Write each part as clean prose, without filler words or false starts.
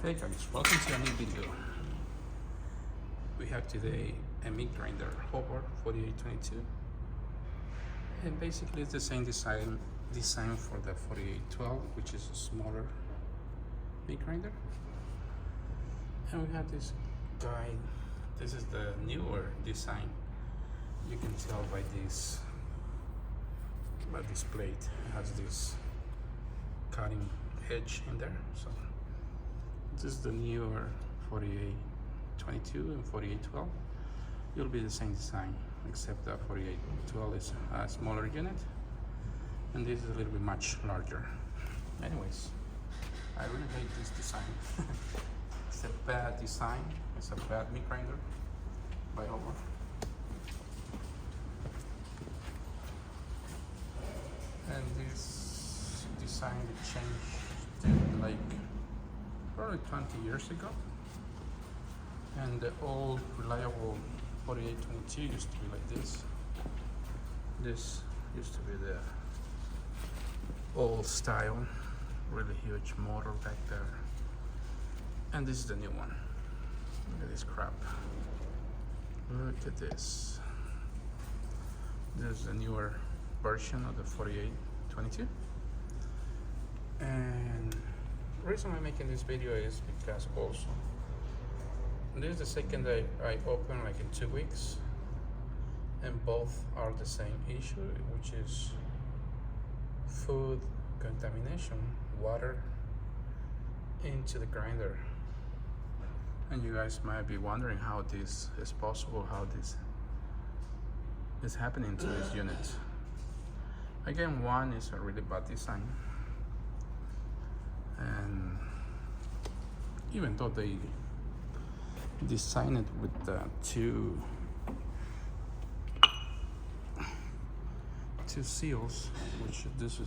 Hey guys, welcome to a new video. We have today a meat grinder, Hobart 4822, and basically it's the same design for the 4812, which is a smaller meat grinder. And we have this guy. This is the newer design. You can tell by this plate. It has this cutting edge in there. So this is the newer 4822 and 4812. It'll be the same design, except that 4812 is a smaller unit, and this is a little bit much larger. Anyways, I really hate this design. It's a bad design. It's a bad meat grinder by Hobart. And this design changed like probably 20 years ago. And the old reliable 4822 used to be like this. This used to be the old style, really huge motor back there. And this is the new one. Look at this crap. Look at this. This is the newer version of the 4822. And the reason I'm making this video is because also this is the second I open like in 2 weeks, and both are the same issue, which is food contamination, water into the grinder. And you guys might be wondering how this is possible, how this is happening to this unit. Again, one is a really bad design, and even though they designed it with the two seals, which this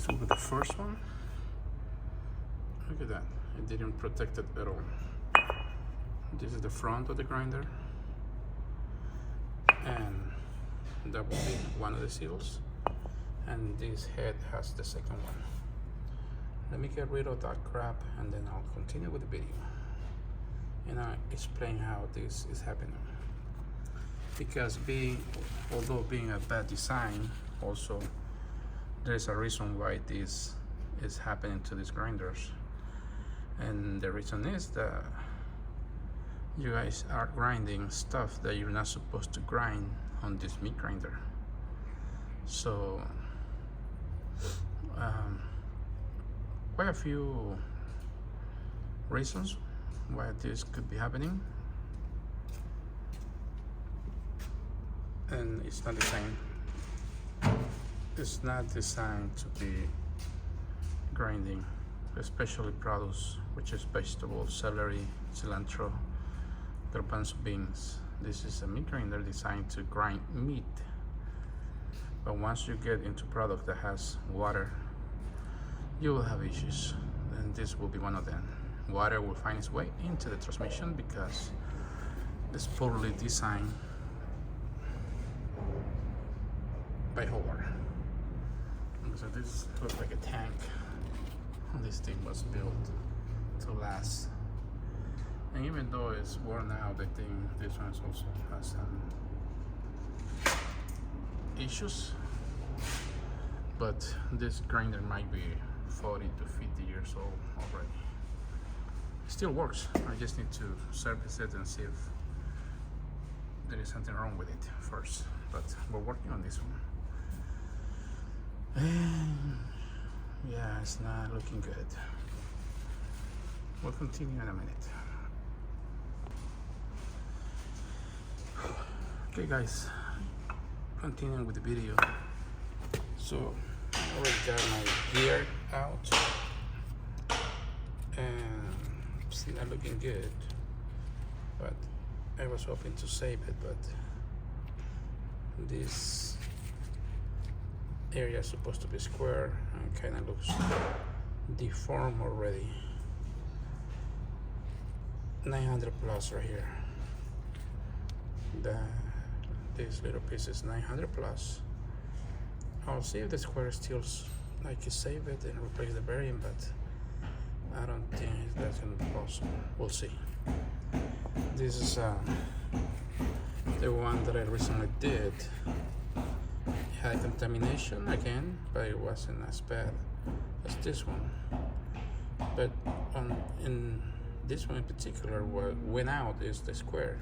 will be the first one. Look at that, it didn't protect it at all. This is the front of the grinder, and that will be one of the seals, and this head has the second one. Let me get rid of that crap, and then I'll continue with the video and I'll explain how this is happening. Because although being a bad design, also there's a reason why this is happening to these grinders. And the reason is that you guys are grinding stuff that you're not supposed to grind on this meat grinder. So quite a few reasons why this could be happening, and it's not designed to be grinding, especially produce, which is vegetables, celery, cilantro, garbanzo beans. This is a meat grinder designed to grind meat, but once you get into product that has water, you will have issues, and this will be one of them. Water will find its way into the transmission because it's poorly designed by Hobart. So this looks like a tank. This thing was built to last, and even though it's worn out, I think this one also has some issues. But this grinder might be 40 to 50 years old already. Still works. I just need to service it and see if there is something wrong with it first. But we're working on this one. And yeah, it's not looking good. We'll continue in a minute. Okay guys, continuing with the video. So I already got my gear out, and it's not looking good, but I was hoping to save it, but this area is supposed to be square and kind of looks deformed already. 900 plus right here. This little piece is 900 plus. I'll see if the square still, I can save it and replace the bearing, but I don't think that's gonna be possible. We'll see. This is the one that I recently did. It had contamination again, but it wasn't as bad as this one. But in this one in particular, what went out is the square.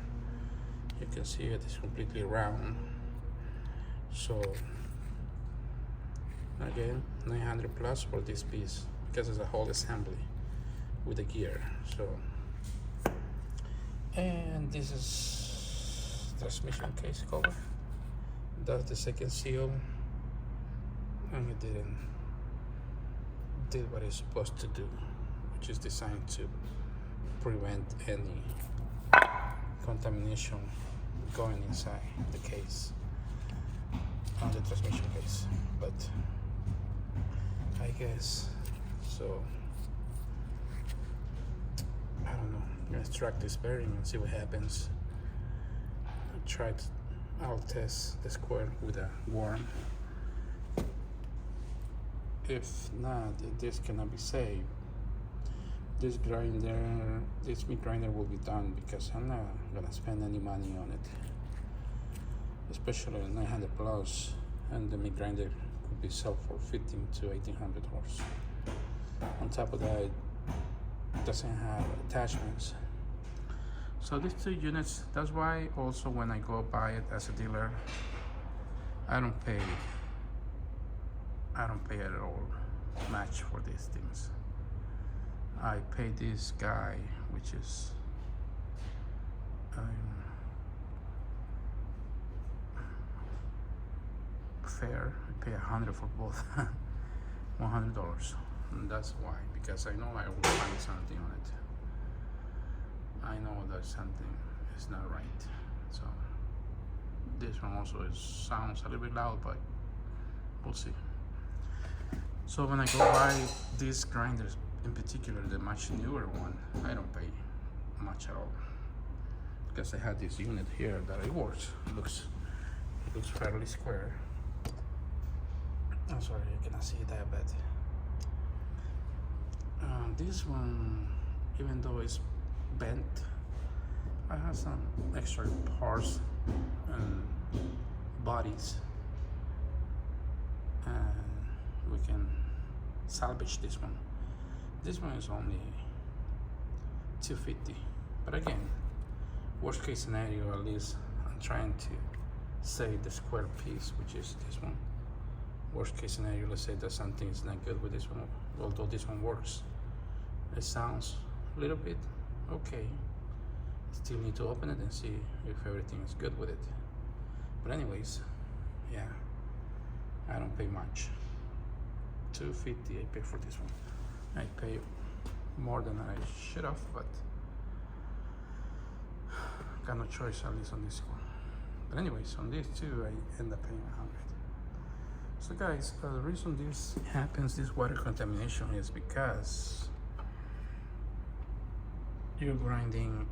You can see it is completely round. So again, 900 plus for this piece because it's a whole assembly with the gear. So, and this is transmission case cover. That's the second seal, and it did what it's supposed to do, which is designed to prevent any contamination going inside the case on the transmission case. But I guess so. I don't know. I'm gonna extract this bearing and see what happens. I'll test the square with a worm. If not, if this cannot be saved, this meat grinder will be done because I'm not gonna spend any money on it, especially 900 plus, and the meat grinder could be sold for $1,500 to $1,800. On top of that, it doesn't have attachments. So these two units, that's why also when I go buy it as a dealer, I don't pay at all much for these things. I pay this guy, which is fair. I pay $100 for both, $100, and that's why, because I know I will find something on it. I know that something is not right. So this one also sounds a little bit loud, but we'll see. So when I go buy these grinders, in particular the much newer one, I don't pay much at all, because I had this unit here that it works. It looks fairly square. I'm sorry you cannot see that, but this one, even though it's bent, I have some extra parts and bodies, and we can salvage this one. This one is only $250, but again, worst case scenario, at least I'm trying to save the square piece, which is this one. Worst case scenario, let's say that something is not good with this one, although this one works. It sounds a little bit okay. Still need to open it and see if everything is good with it. But anyways, yeah, I don't pay much. $250 I pay for this one. I pay more than I should have, but got no choice, at least on this one. But anyways, on these two I end up paying $100. So guys, the reason this happens, this water contamination, is because you're grinding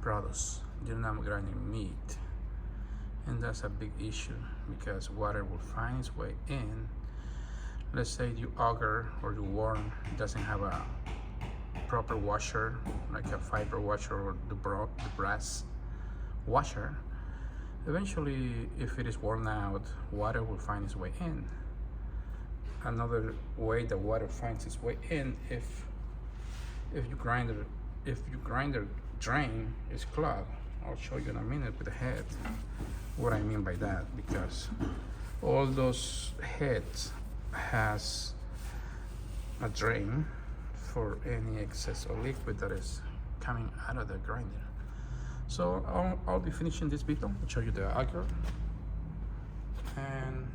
products. You're not grinding meat, and that's a big issue because water will find its way in. Let's say you auger or your worm doesn't have a proper washer, like a fiber washer or the brass washer. Eventually, if it is worn out, water will find its way in. Another way that water finds its way in, if your grinder drain is clogged. I'll show you in a minute with the head what I mean by that, because all those heads has a drain for any excess or liquid that is coming out of the grinder. So I'll be finishing this video. I'll show you the auger, and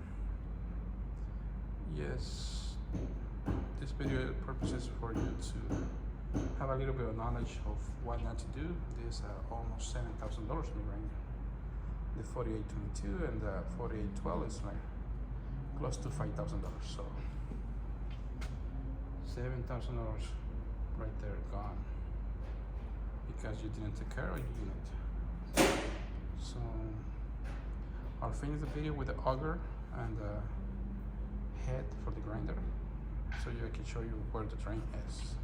yes, this video purposes for you to have a little bit of knowledge of what not to do. This almost $7,000 grinder. The 4822 and the 4812 is like close to $5,000. So $7,000 right there gone because you didn't take care of your unit. So I'll finish the video with the auger and the head for the grinder, so I can show you where the drain is.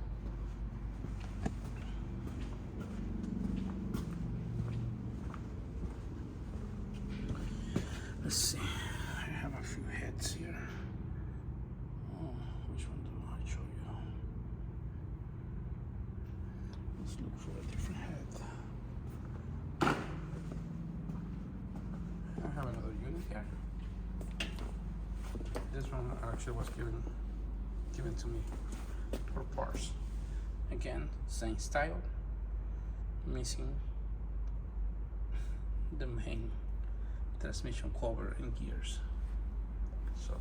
Let's see, I have a few heads here. Oh, which one do I show you? Let's look for a different head. I have another unit here. This one actually was given to me for parts. Again, same style, missing the main transmission cover and gears. So,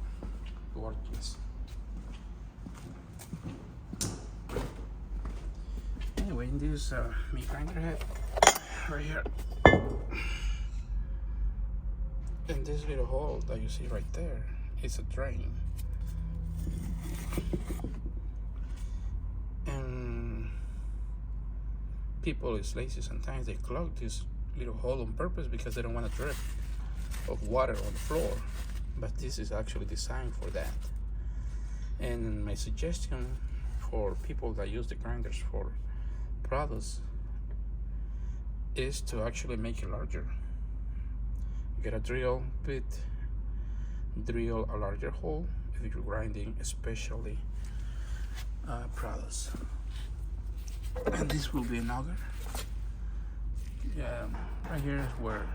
worthless. Anyway, in this meat grinder head right here, and this little hole that you see right there is a drain. And people is lazy sometimes, they clog this little hole on purpose because they don't want a drip of water on the floor, but this is actually designed for that. And my suggestion for people that use the grinders for products is to actually make it larger. Get a drill bit, drill a larger hole if you're grinding especially products. And this will be an auger. Yeah, right here is where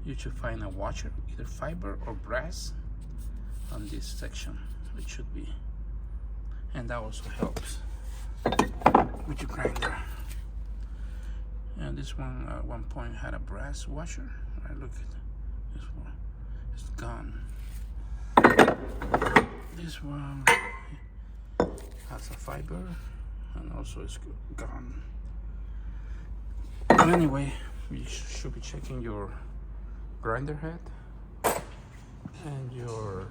you should find a washer, either fiber or brass, on this section. It should be, and that also helps with your grinder. And this one at one point had a brass washer. Right, look at this one, it's gone. This one has a fiber and also it's gone. But anyway, you should be checking your grinder head and your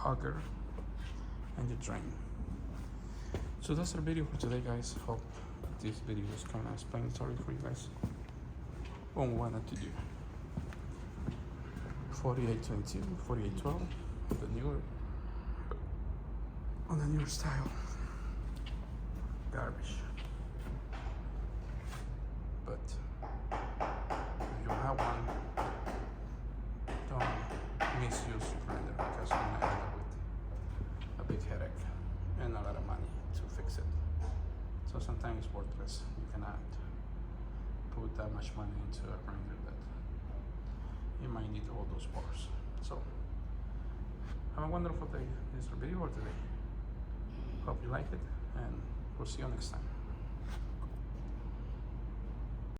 auger and your drain. So that's our video for today, guys. Hope this video was kind of explanatory for you guys on what we wanted to do. 4822, 4812, on the newer style. Garbage. But if you have one, don't misuse your grinder because you're gonna end up with a big headache and a lot of money to fix it. So sometimes it's worthless. You cannot put that much money into a grinder that you might need all those parts. So have a wonderful day. This is the video for today. Hope you like it, and we'll see you next time.